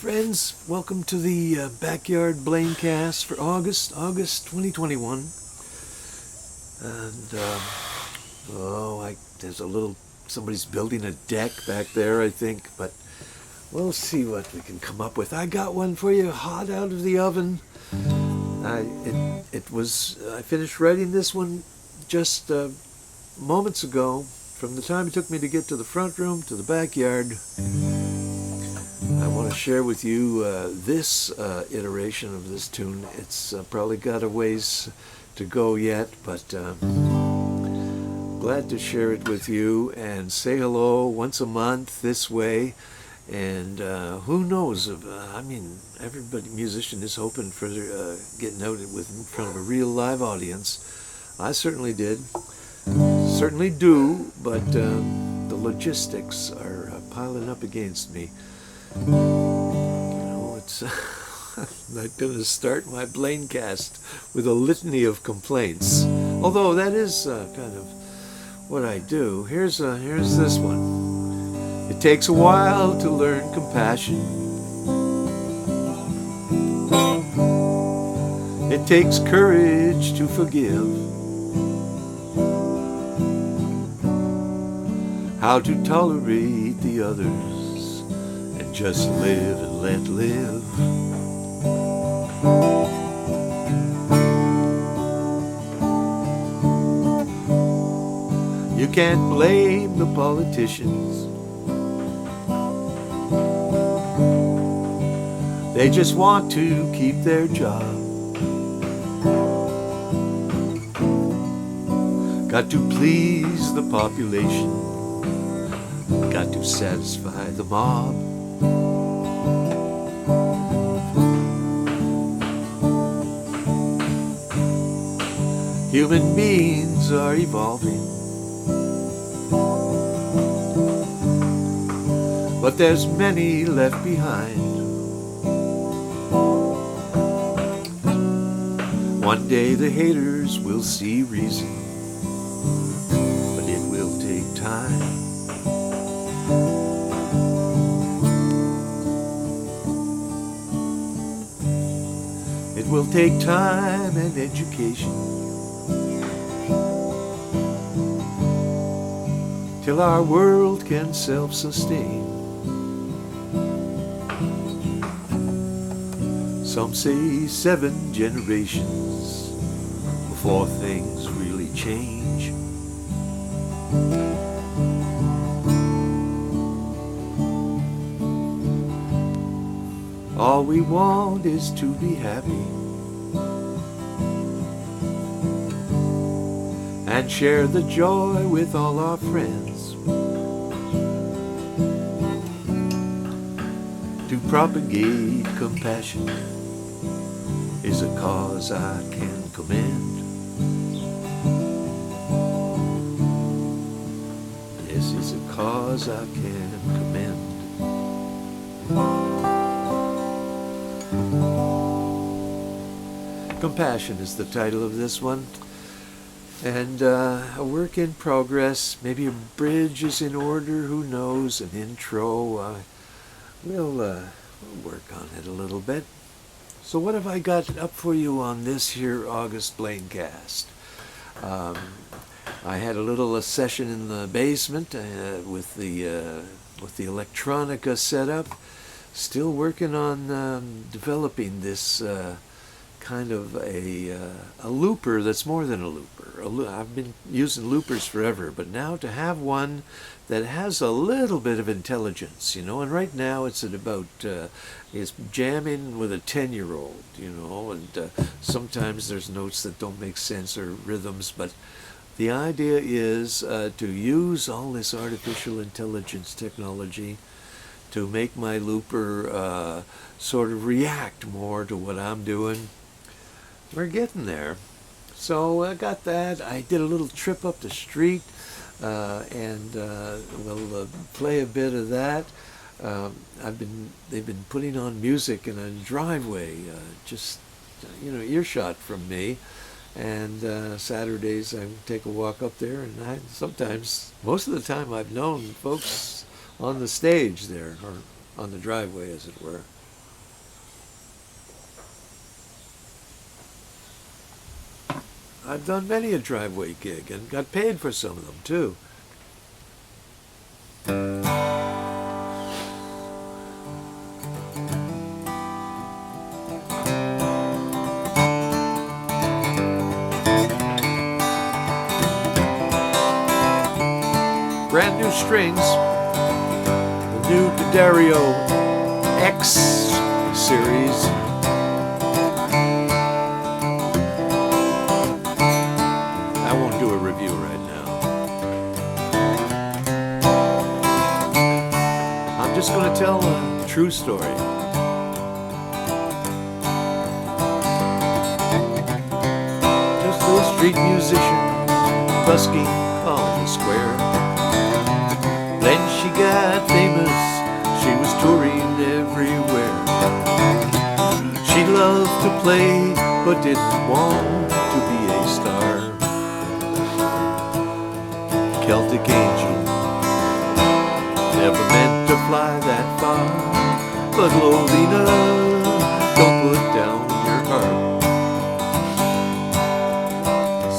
friends, welcome to the Backyard Blaincast for August 2021. And, there's a little, somebody's building a deck back there, I think, but we'll see what we can come up with. I got one for you, hot out of the oven. I finished writing this one just moments ago. From the time it took me to get to the front room to the backyard, I want to share with you this iteration of this tune. It's probably got a ways to go yet, but glad to share it with you and say hello once a month this way. And who knows? Everybody, musician, is hoping for getting out in front of a real live audience. I certainly did. Certainly do, but the logistics are piling up against me. It's I'm not going to start my Blaincast with a litany of complaints, although that is kind of what I do. Here's this one. It takes a while to learn compassion. It takes courage to forgive. How to tolerate the others and just live and let live. You can't blame the politicians. They just want to keep their job. Got to please the population. Got to satisfy the mob. Human beings are evolving, but there's many left behind. One day the haters will see reason, but it will take time. It will take time and education till our world can self-sustain. Some say 7 generations before things really change. All we want is to be happy and share the joy with all our friends. To propagate compassion is a cause I can commend. This is a cause I can commend. Compassion is the title of this one, and a work in progress. Maybe a bridge is in order, who knows, an intro. We'll work on it a little bit. So what have I got up for you on this here August Blaincast? I had a little session in the basement with the Electronica setup. Still working on developing this kind of a looper that's more than a looper. I've been using loopers forever, but now to have one that has a little bit of intelligence, and right now it's at about, it's jamming with a 10-year-old, and sometimes there's notes that don't make sense or rhythms, but the idea is to use all this artificial intelligence technology to make my looper sort of react more to what I'm doing. We're getting there. So I got that. I did a little trip up the street, and we'll play a bit of that. They've been putting on music in a driveway, just earshot from me. And Saturdays I take a walk up there, and most of the time I've known folks on the stage there, or on the driveway as it were. I've done many a driveway gig and got paid for some of them too. Brand new strings, the new D'Addario X series. I won't do a review right now. I'm just going to tell a true story. Just a street musician busking on the square. Then she got famous, she was touring everywhere. She loved to play, but didn't want to be a star. Celtic angel, never meant to fly that far. But Lorena, don't put down your heart.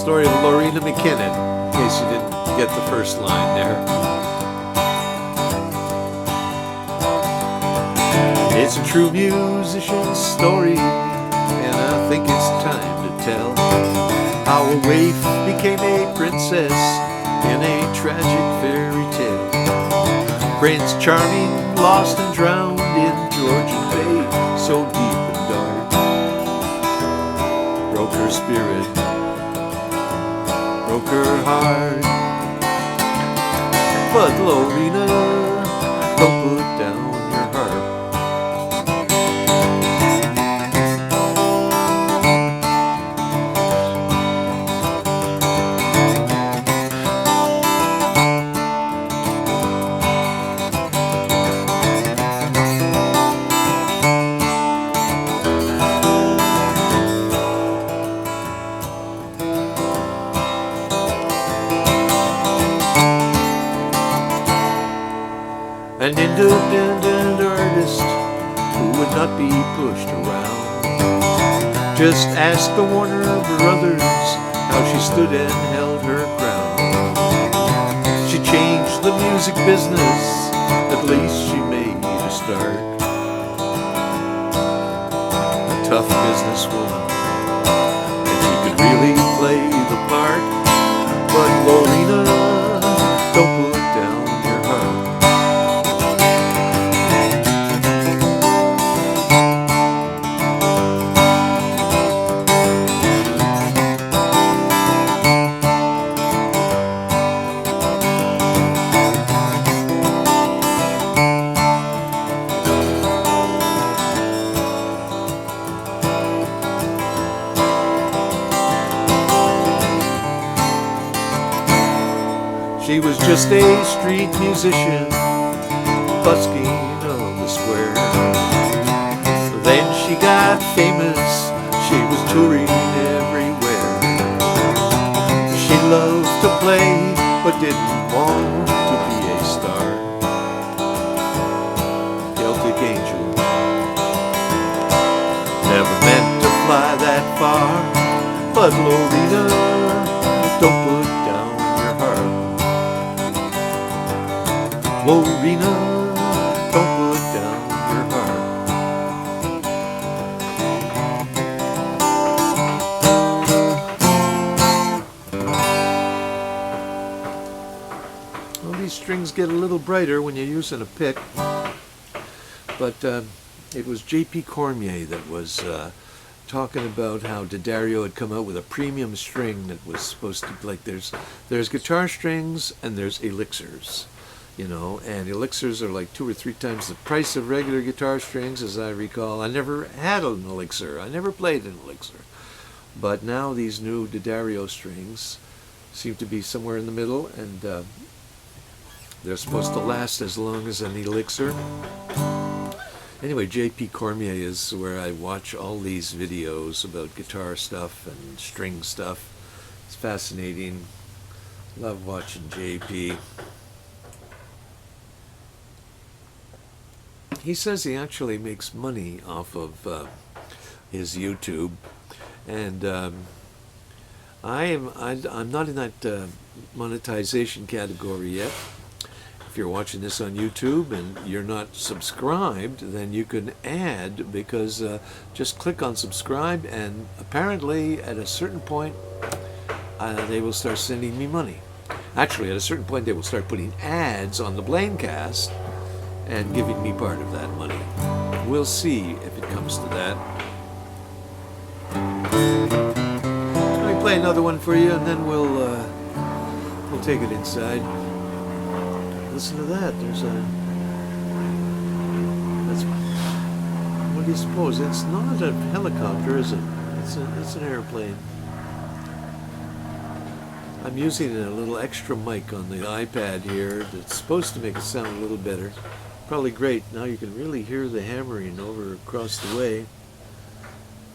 Story of Lorena McKinnon, in case you didn't get the first line there. It's a true musician's story, and I think it's time to tell how a waif became a princess in a tragic fairy tale. Prince Charming lost and drowned in Georgian Bay, so deep and dark. Broke her spirit, broke her heart. But Lorena, don't put down your heart. An independent artist who would not be pushed around. Just ask the Warner Brothers how she stood and held her ground. She changed the music business, at least she made a start. A tough businesswoman, and she could really play the part. But Lorena, don't put down your heart. She was just a street musician, busking on the square. Then she got famous, she was touring everywhere. She loved to play, but didn't want to be a star. Celtic angel, never meant to fly that far. But Lorena, don't put down your heart. Lorena, don't put down your heart. Well, these strings get a little brighter when you're using a pick, but it was J.P. Cormier that was talking about how D'Addario had come out with a premium string that was supposed to, like, there's guitar strings and there's elixirs. You know, and elixirs are like 2 or 3 times the price of regular guitar strings, as I recall. I never had an elixir. I never played an elixir. But now these new D'Addario strings seem to be somewhere in the middle, and they're supposed to last as long as an elixir. Anyway, J.P. Cormier is where I watch all these videos about guitar stuff and string stuff. It's fascinating. Love watching J.P. He says he actually makes money off of his YouTube, and I'm not in that monetization category yet. If you're watching this on YouTube and you're not subscribed, then you can add, because just click on subscribe, and apparently at a certain point they will start sending me money. Actually, at a certain point they will start putting ads on the Blaincast and giving me part of that money. We'll see if it comes to that. Let me play another one for you, and then we'll take it inside. Listen to that. There's a. That's. What do you suppose? It's not a helicopter, is it? It's an airplane. I'm using a little extra mic on the iPad here that's supposed to make it sound a little better. Probably great. Now you can really hear the hammering over across the way.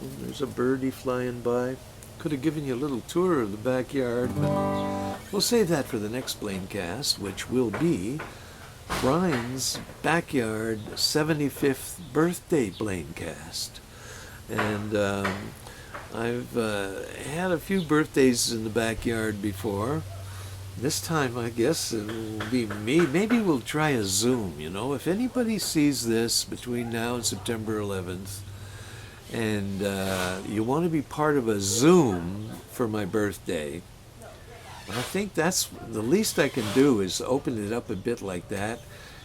Oh, there's a birdie flying by. Could have given you a little tour of the backyard, but we'll save that for the next Blaincast, which will be Brian's Backyard 75th birthday Blaincast. And I've had a few birthdays in the backyard before. This time, I guess, it will be me. Maybe we'll try a Zoom, you know. If anybody sees this between now and September 11th, and you want to be part of a Zoom for my birthday, I think that's the least I can do, is open it up a bit like that.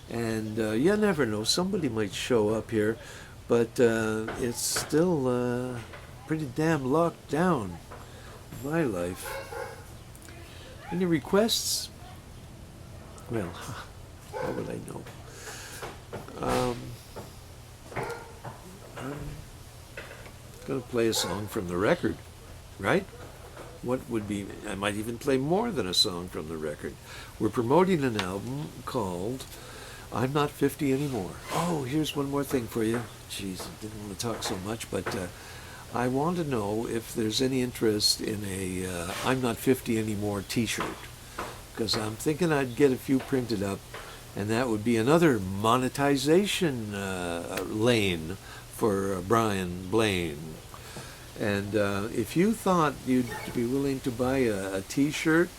And you never know, somebody might show up here, but it's still pretty damn locked down, my life. Any requests? Well, how would I know? I'm going to play a song from the record, right? What would be, I might even play more than a song from the record. We're promoting an album called I'm Not 50 Anymore. Oh, here's one more thing for you. Jeez, I didn't want to talk so much, but I want to know if there's any interest in a I'm Not 50 Anymore t-shirt, because I'm thinking I'd get a few printed up, and that would be another monetization lane for Brian Blaine. And if you thought you'd be willing to buy a t-shirt,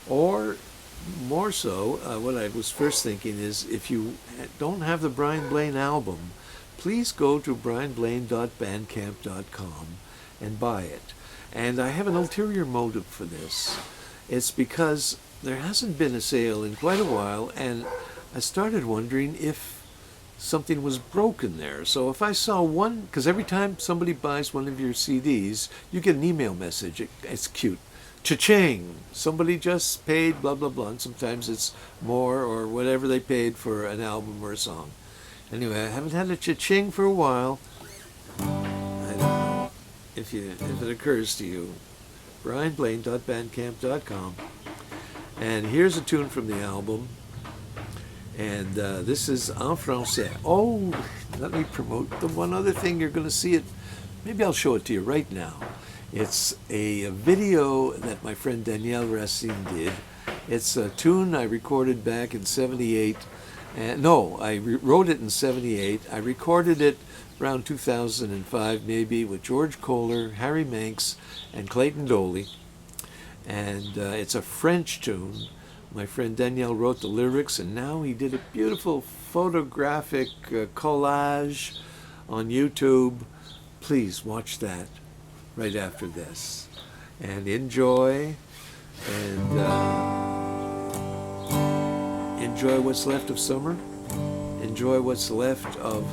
or more so, what I was first thinking is, if you don't have the Brian Blaine album, please go to brianblaine.bandcamp.com and buy it. And I have an ulterior motive for this. It's because there hasn't been a sale in quite a while, and I started wondering if something was broken there. So if I saw one, because every time somebody buys one of your CDs, you get an email message. It's cute. Cha-ching! Somebody just paid blah, blah, blah. And sometimes it's more or whatever they paid for an album or a song. Anyway, I haven't had a cha-ching for a while. I don't know if it occurs to you. brianblaine.bandcamp.com. And here's a tune from the album. And this is en français. Oh, let me promote the one other thing. You're going to see it. Maybe I'll show it to you right now. It's a video that my friend Danielle Racine did. It's a tune I recorded back in 78. No, I wrote it in 78. I recorded it around 2005 maybe with George Kohler, Harry Manx, and Clayton Doley. And it's a French tune. My friend Danielle wrote the lyrics, and now he did a beautiful photographic collage on YouTube. Please watch that right after this. And enjoy, and enjoy what's left of summer. Enjoy what's left of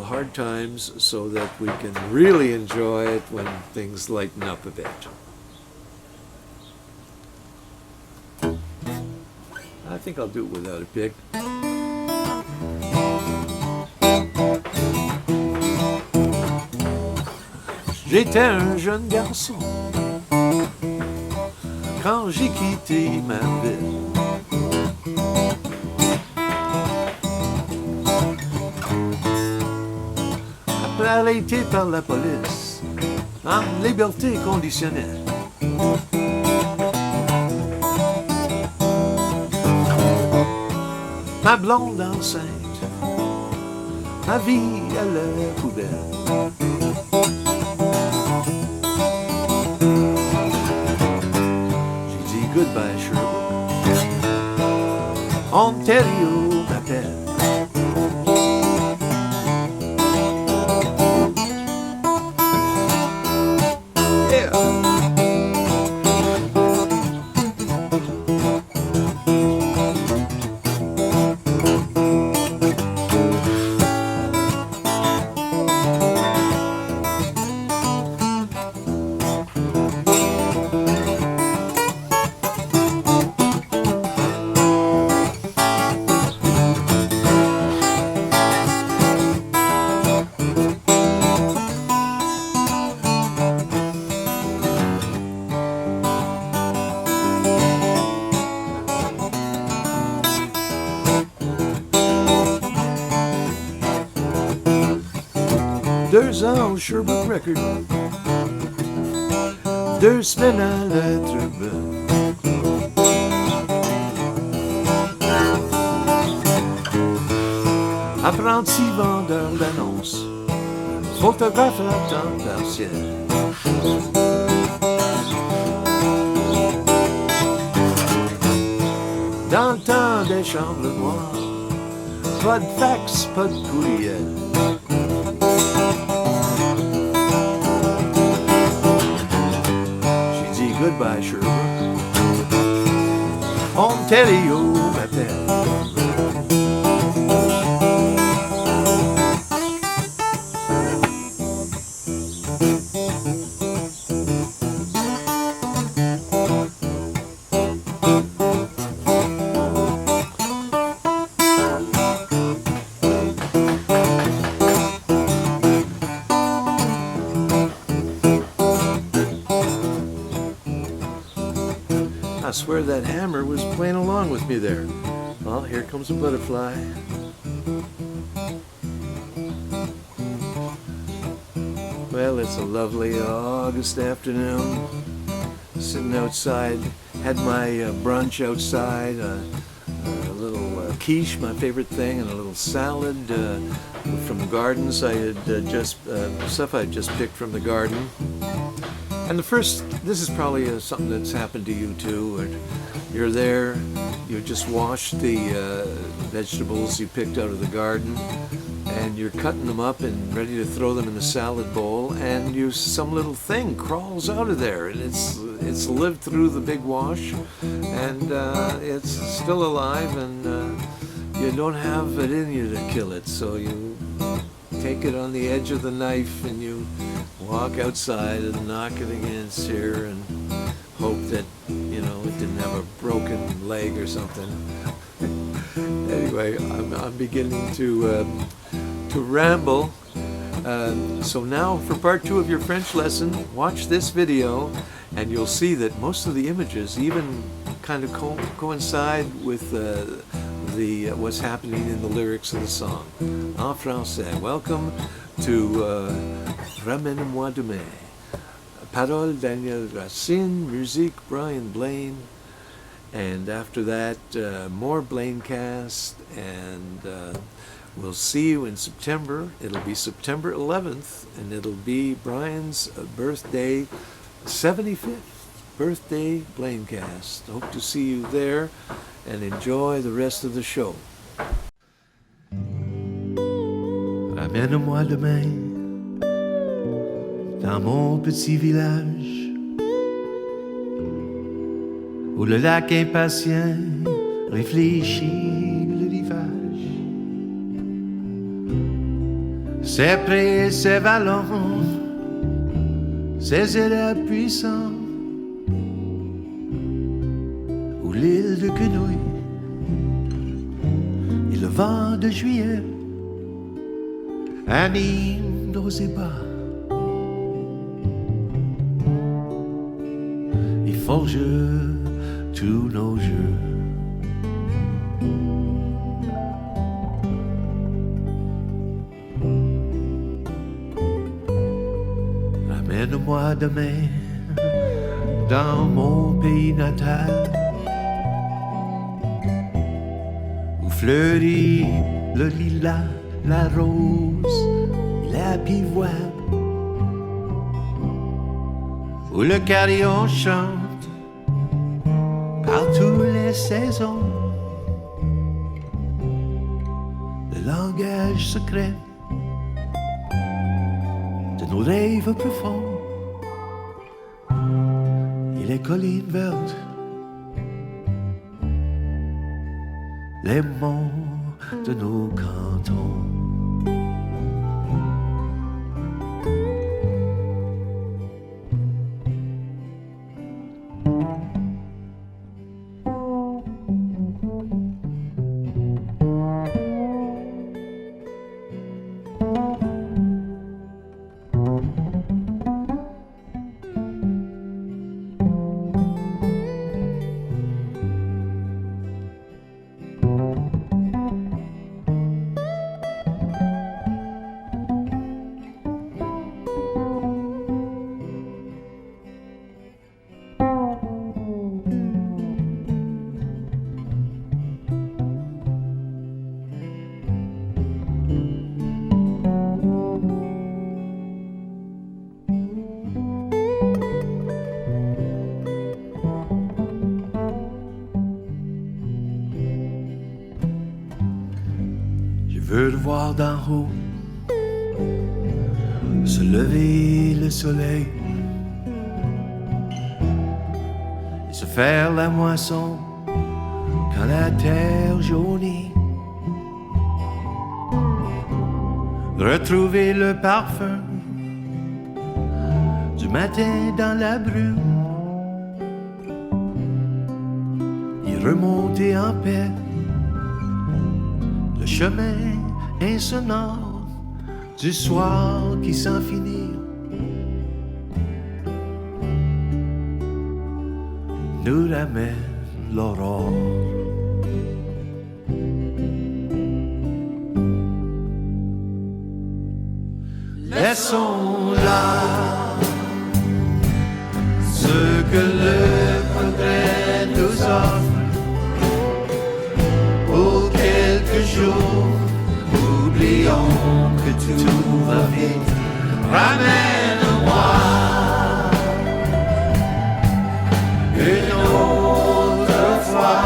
hard times, so that we can really enjoy it when things lighten up a bit. I think I'll do it without a pick. J'étais un jeune garçon quand j'ai quitté ma ville. Après arrêté par la police en liberté conditionnelle. Ma blonde enceinte, ma vie à la poubelle. goodbye Sherbrooke. Ontario m'appelle. Deux ans au Sherbrooke Record, 2 semaines à l'être bonne. Apprenti vendeur d'annonces, photographe à temps partiel. Dans le temps des chambres noires, pas de fax, pas de courriel. Goodbye Sherbrooke, Ontario m'appelle. I swear that hammer was playing along with me there. Well, here comes a butterfly. Well, it's a lovely August afternoon. Sitting outside, had my brunch outside, a little quiche, my favorite thing, and a little salad from the gardens. I had stuff I just picked from the garden. And this is probably something that's happened to you too. Or you're there, you just washed the vegetables you picked out of the garden, and you're cutting them up and ready to throw them in the salad bowl, and some little thing crawls out of there, and it's lived through the big wash, and it's still alive, and you don't have it in you to kill it, so you take it on the edge of the knife and you walk outside and knock it against here and hope that, it didn't have a broken leg or something. Anyway, I'm beginning to ramble. So now for part 2 of your French lesson, watch this video and you'll see that most of the images even kind of coincide with what's happening in the lyrics of the song. En français. Welcome to Ramene Moi Demain. Parole Daniel Racine, musique Brian Blaine, and after that more Blaincast, and we'll see you in September. It'll be September 11th, and it'll be Brian's birthday, 75th birthday Blaincast. Hope to see you there, and enjoy the rest of the show. Ramène-moi demain dans mon petit village où le lac impatient réfléchit le rivage. Ses prés et ses vallons, ses îles puissants, où l'île de Quenouille et le vent de juillet anime nos ébats et forge tous nos jeux. Ramène-moi demain dans mon pays natal où fleurit le lilas, la rose, la pivoine, où le carillon chante par toutes les saisons. Le langage secret de nos rêves profonds et les collines vertes, les monts de nos cantons. Je veux voir d'en haut se lever le soleil et se faire la moisson quand la terre jaunit. Retrouver le parfum du matin dans la brume et remonter en paix le chemin insonore du soir qui sans finir nous ramène l'aurore. Laissons là ce que le progrès nous offre pour quelques jours. Oublions que tout va vite. Ramène-moi une autre fois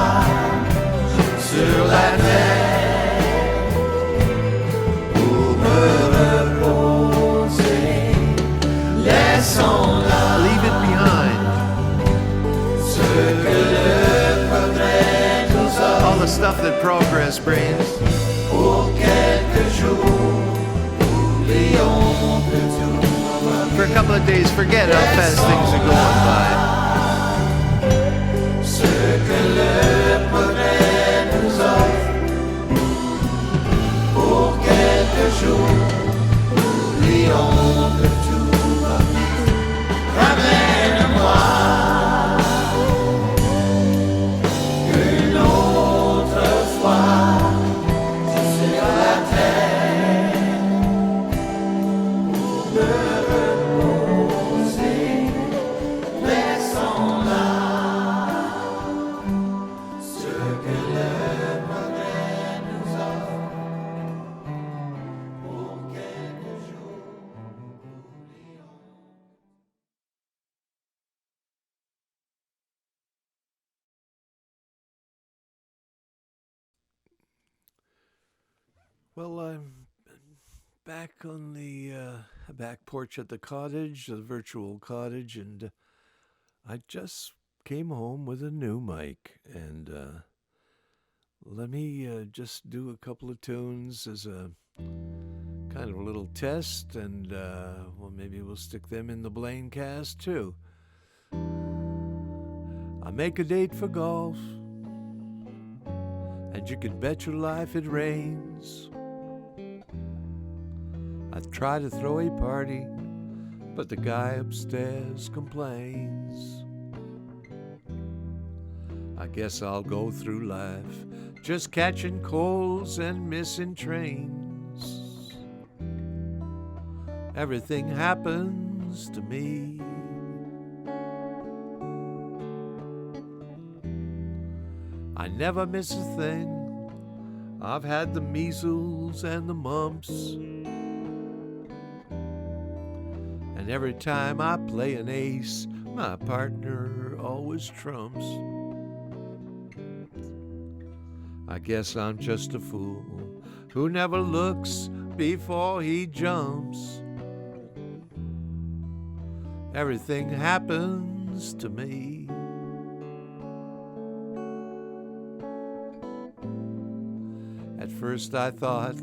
sur la terre pour me reposer. Laissons-la, leave it behind. Ce que le progrès nous offre, all the stuff that progress brings. Pour quelques jours, oublions que tout va bien. For a couple of days, forget how fast things are going by. Ce que le progrès nous offre. Pour quelques jours, oublions que tout va bien. Ramène-moi une autre fois. Well, I'm back on the back porch at the cottage, the virtual cottage, and I just came home with a new mic. And let me just do a couple of tunes as a kind of a little test, and well, maybe we'll stick them in the Blaincast too. I make a date for golf, and you can bet your life it rains. I try to throw a party, but the guy upstairs complains. I guess I'll go through life just catching colds and missing trains. Everything happens to me. I never miss a thing. I've had the measles and the mumps. And every time I play an ace, my partner always trumps. I guess I'm just a fool who never looks before he jumps. Everything happens to me. At first I thought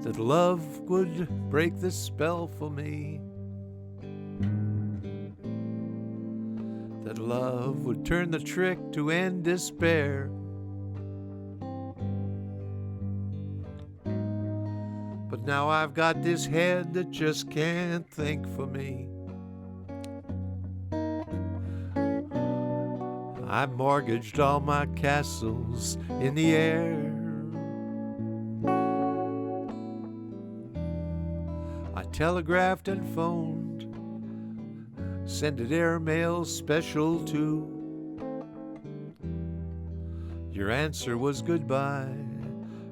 that love would break the spell for me, that love would turn the trick to end despair. But now I've got this head that just can't think for me. I've mortgaged all my castles in the air. I telegraphed and phoned, sent airmail special too. Your answer was goodbye,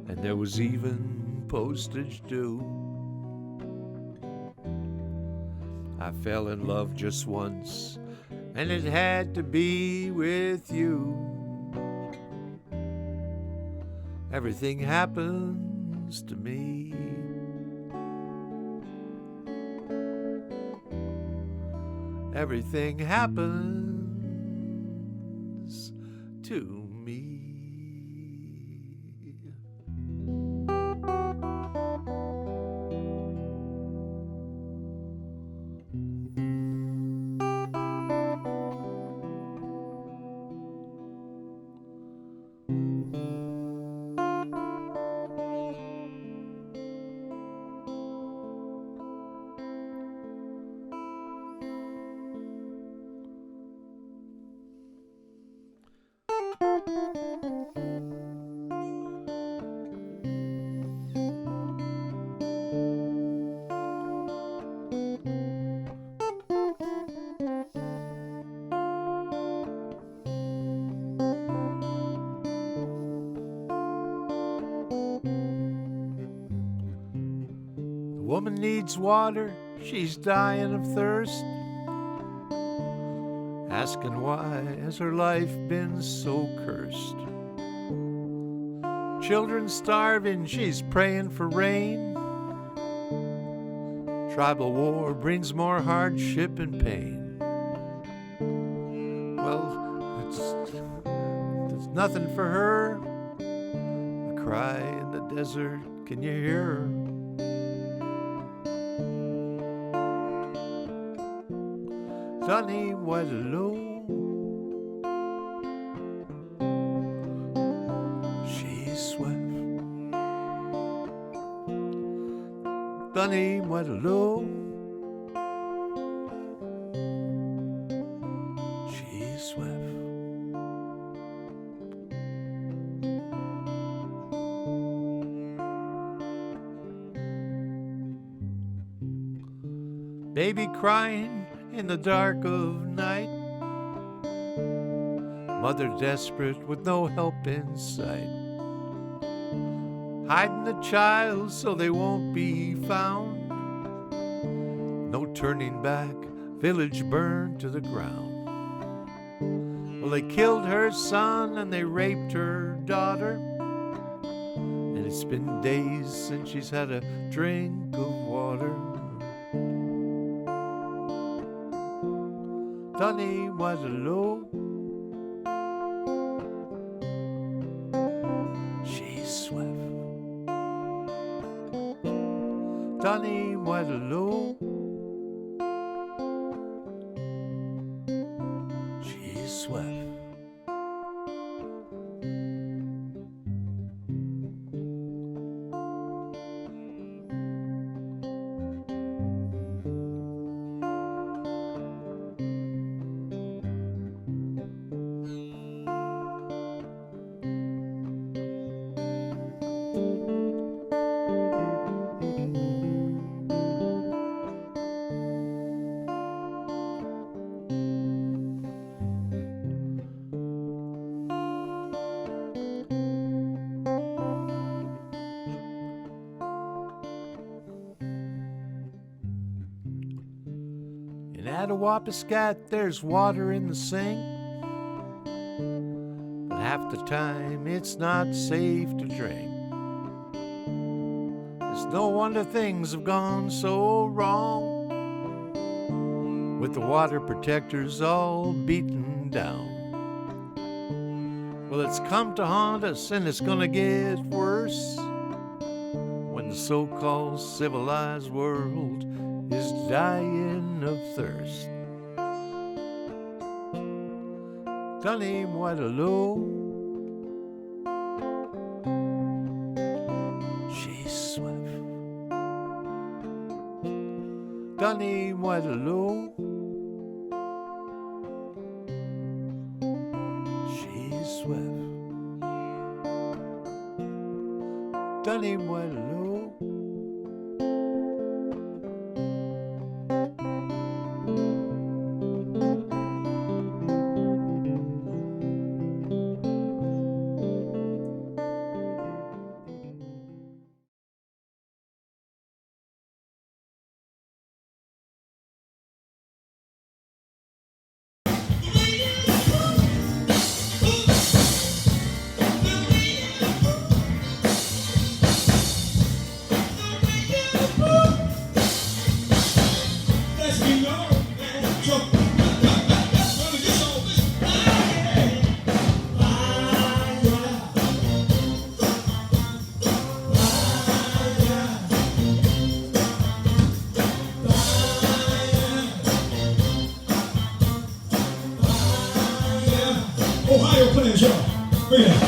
and there was even postage due. I fell in love just once, and it had to be with you. Everything happens to me. Everything happens to me. The woman needs water, she's dying of thirst, asking why has her life been so cursed. Children starving, she's praying for rain. Tribal war brings more hardship and pain. Well, it's nothing for her. A cry in the desert, can you hear her? Sunny Waterloo, she's swift. Sunny Waterloo, she's swift. Baby crying in the dark of night, mother desperate with no help in sight, hiding the child so they won't be found. No turning back, village burned to the ground. Well, they killed her son and they raped her daughter, and it's been days since she's had a drink of water. Sunny Waterloo, she's swift. Sunny Waterloo, she's swift. In Attawapiskat, there's water in the sink, but half the time it's not safe to drink. It's no wonder things have gone so wrong, with the water protectors all beaten down. Well, it's come to haunt us, and it's gonna get worse when the so-called civilized world is dying of thirst. Donnez-moi de l'eau, j'ai soif. Donnez-moi de l'eau, j'ai soif. Donnez-moi de l'eau. Ohio players, y'all. Bring it out.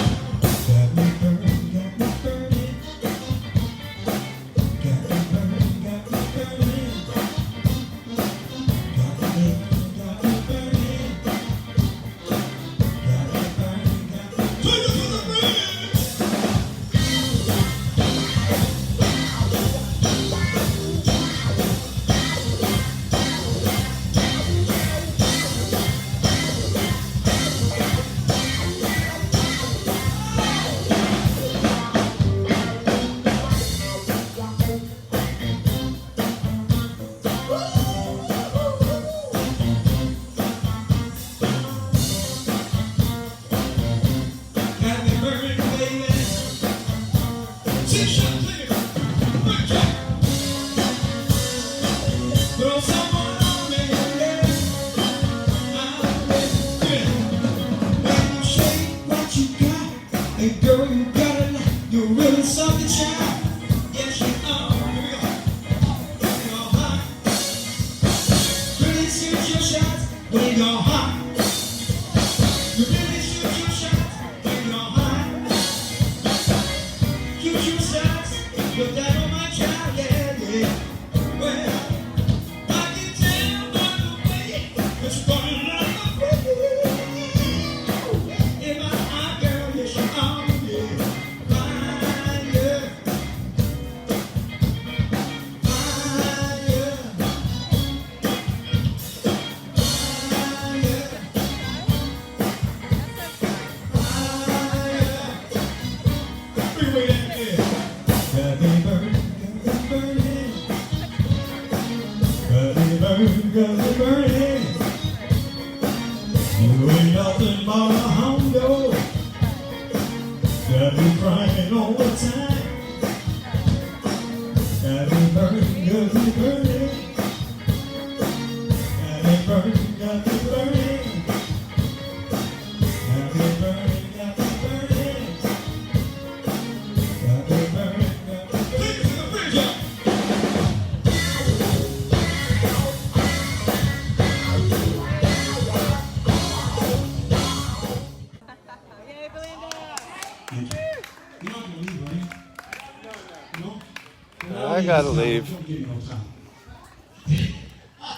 I gotta leave,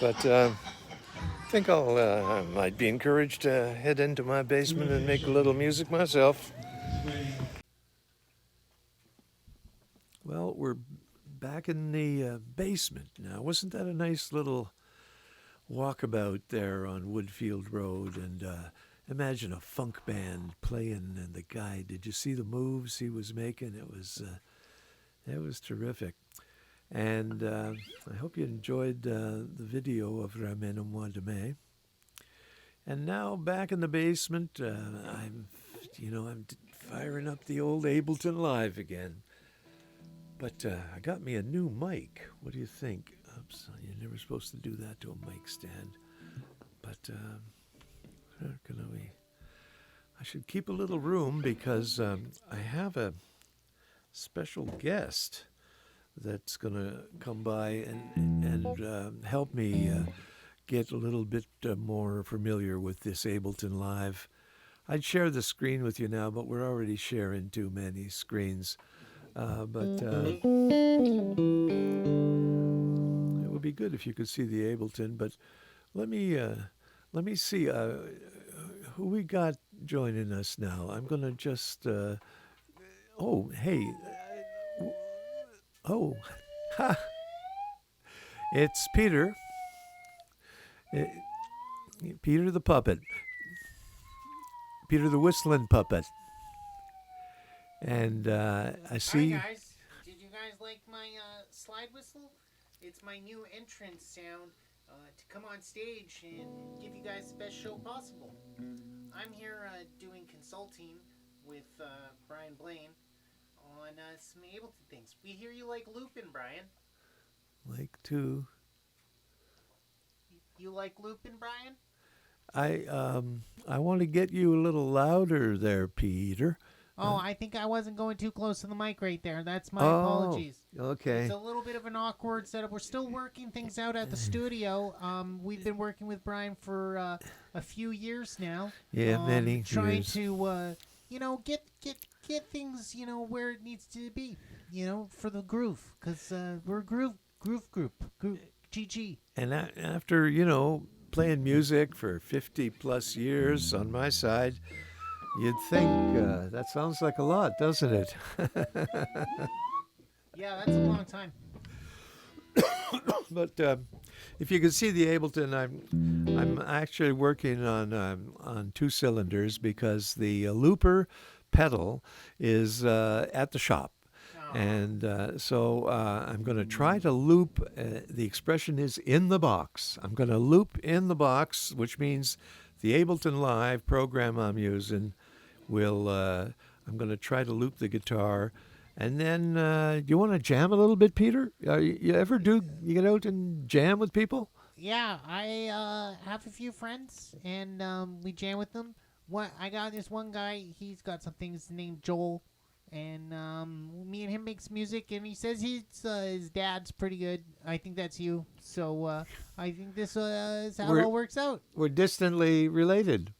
but I think I might be encouraged to head into my basement and make a little music myself. Well, we're back in the basement now. Wasn't that a nice little walkabout there on Woodfield Road? And imagine a funk band playing, and the guy, did you see the moves he was making? It was terrific. And I hope you enjoyed the video of Ramene Moi Demain. And now back in the basement, I'm I'm firing up the old Ableton Live again. But I got me a new mic. What do you think? Oops, you're never supposed to do that to a mic stand. But I should keep a little room because I have a special guest that's going to come by and help me get a little bit more familiar with this Ableton Live. I'd share the screen with you now, but we're already sharing too many screens. But it would be good if you could see the Ableton. But let me see who we got joining us now. I'm going to just... oh, hey. Oh, ha. It's Peter. Peter the puppet. Peter the whistling puppet. And I see... Hi guys, did you guys like my slide whistle? It's my new entrance sound to come on stage and give you guys the best show possible. I'm here doing consulting with Brian Blaine on some Ableton things. We hear you like looping, Brian. Like to... You like looping, Brian? I want to get you a little louder there, Peter. Oh, I think I wasn't going too close to the mic right there. That's my apologies. Okay. It's a little bit of an awkward setup. We're still working things out at the studio. We've been working with Brian for a few years now. Yeah, many trying years. to get things where it needs to be. For the groove, because we're a groove group. GG. And after playing music for 50 plus years on my side, you'd think that sounds like a lot, doesn't it? Yeah, that's a long time. But if you can see the Ableton, I'm actually working on 2 cylinders because the looper pedal is at the shop. And so I'm going to try to loop. The expression is in the box. I'm going to loop in the box, which means the Ableton Live program I'm using will. I'm going to try to loop the guitar, and then do you want to jam a little bit, Peter? You ever do? You get out and jam with people? Yeah, I have a few friends, and we jam with them. I got this one guy. He's got some things named Joel. And me and him makes music, and he says his dad's pretty good. I think that's you. So I think this is how it all works out. We're distantly related.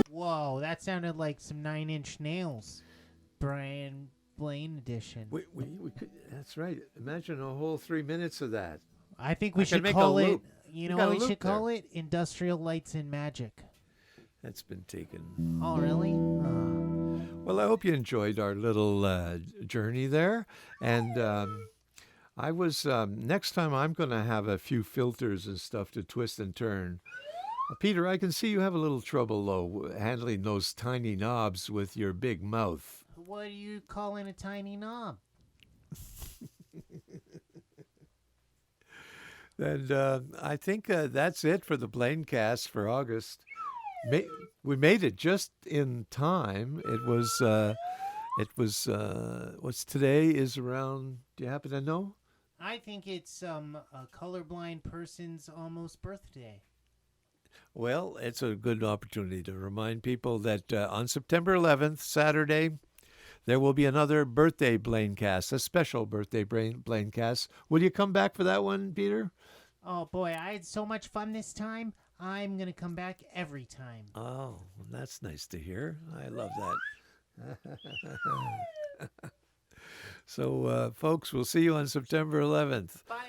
Whoa, that sounded like some 9-Inch Nails. Brian Blaine edition. We could, that's right. Imagine a whole 3 minutes of that. I think I we can should make a call it, loop. you We know got a what we loop should call there. it? Industrial Lights and Magic. That's been taken. Oh, really? Well, I hope you enjoyed our little journey there. And I was, next time I'm going to have a few filters and stuff to twist and turn. Peter, I can see you have a little trouble, though, handling those tiny knobs with your big mouth. What are you calling a tiny knob? And I think that's it for the Blaincast for August. We made it just in time. It was what's today is around, do you happen to know? I think it's a colorblind person's almost birthday. Well, it's a good opportunity to remind people that on September 11th, Saturday, there will be another birthday Blaincast, a special birthday Blaincast. Will you come back for that one, Peter? Oh, boy, I had so much fun this time. I'm going to come back every time. Oh, that's nice to hear. I love that. So, folks, we'll see you on September 11th. Bye.